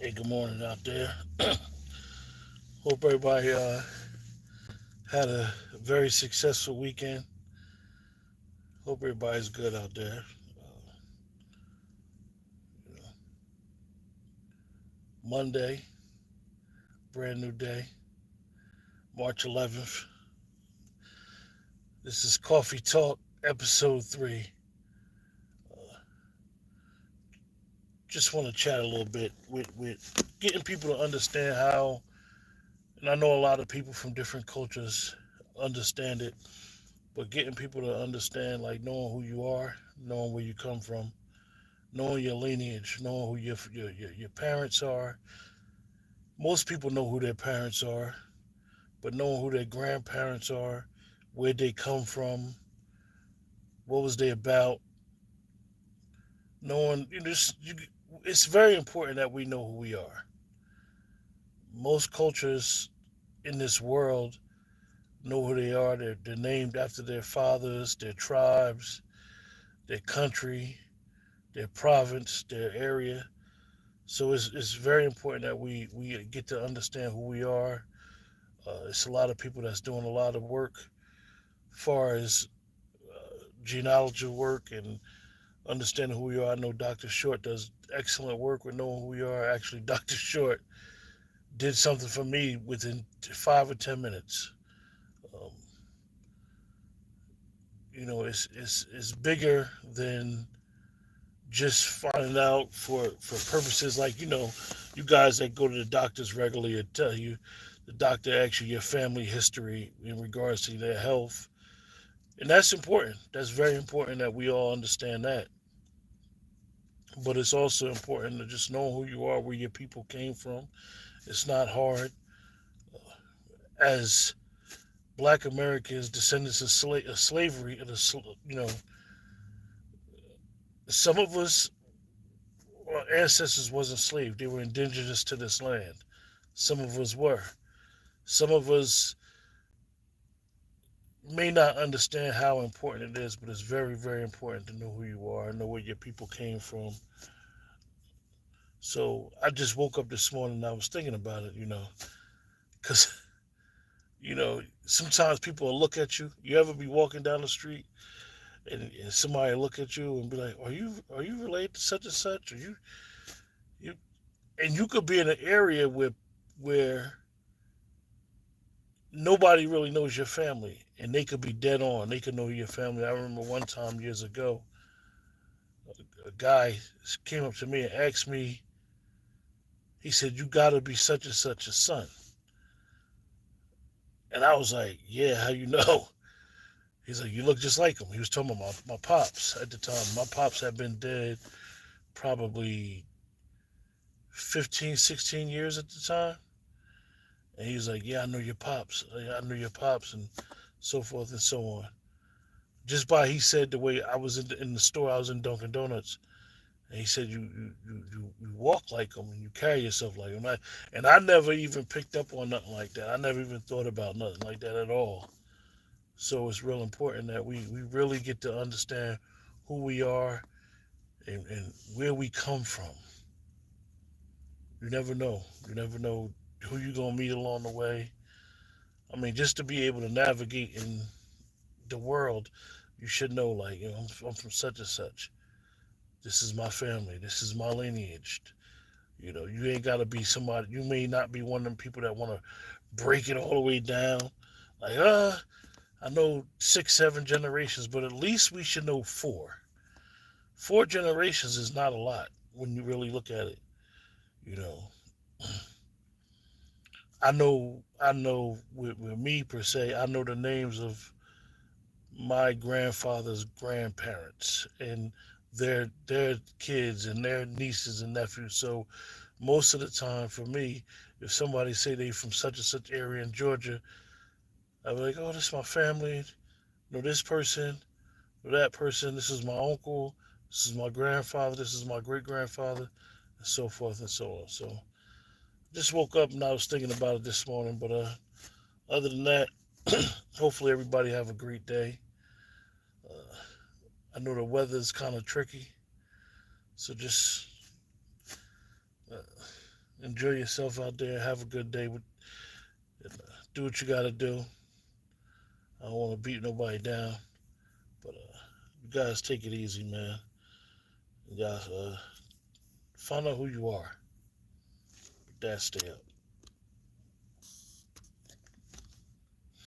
Hey, good morning out there. Hope everybody had a very successful weekend. Hope everybody's good out there. You know, Monday, brand new day, March 11th. This is Coffee Talk, Episode 3. Uh, just want to chat a little bit with getting people to understand how, and I know a lot of people from different cultures understand it, but getting people to understand, like knowing who you are, knowing where you come from, knowing your lineage, knowing who your parents are. Most people know who their parents are, but knowing who their grandparents are, where they come from, what was they about, knowing it's very important that we know who we are. Most cultures in this world know who they are. They're named after their fathers, their tribes, their country, their province, their area. So it's very important that we get to understand who we are. It's a lot of people that's doing a lot of work as far as genealogy work and understanding who we are. I know Dr. Short does excellent work with knowing who we are. Actually, Dr. Short did something for me within 5 or 10 minutes. Um, it's bigger than just finding out for purposes like you guys that go to the doctors regularly and tell you the doctor asks you your family history in regards to their health. And that's important. That's very important that we all understand that. But it's also important to just know who you are, where your people came from. It's not hard. As Black Americans, descendants of slavery, some of us, our ancestors wasn't slaves. They were indigenous to this land. Some of us were. Some of us may not understand how important it is, but it's very, very important to know who you are, know where your people came from. So I just woke up this morning and I was thinking about it, because sometimes people will look at you. You ever be walking down the street and somebody look at you and be like, "Are you related to such and such?" Or you and you could be in an area where nobody really knows your family, and they could be dead on. They could know your family. I remember one time years ago, a guy came up to me and asked me. He said, "You got to be such and such a son." And I was like, "Yeah, how you know?" He's like, "You look just like him." He was talking about my pops at the time. My pops had been dead probably 15, 16 years at the time. And he was like, "Yeah, I know your pops. I know your pops," and so forth and so on. Just by he said the way I was in the store, I was in Dunkin' Donuts, and he said, you walk like him and you carry yourself like him. And I never even picked up on nothing like that. I never even thought about nothing like that at all. So it's real important that we really get to understand who we are and where we come from. You never know. You never know who you're gonna meet along the way. I mean, just to be able to navigate in the world, you should know, like, I'm from such and such. This is my family. This is my lineage. You ain't gotta be somebody. You may not be one of them people that want to break it all the way down. Like, I know 6, 7 generations, but at least we should know four. 4 generations is not a lot when you really look at it. You know, I know with me per se, I know the names of my grandfather's grandparents and their kids and their nieces and nephews. So most of the time for me, if somebody say they from such and such area in Georgia, I'll be like, "Oh, this is my family. Know this person, know that person. This is my uncle. This is my grandfather. This is my great grandfather," and so forth and so on. So just woke up and I was thinking about it this morning. But other than that, hopefully everybody have a great day. Uh, I know the weather is kind of tricky, so just uh, Enjoy yourself out there. Have a good day. Do what you got to do. I don't want to beat nobody down, but you guys take it easy, man. You guys find out who you are. But that stay up.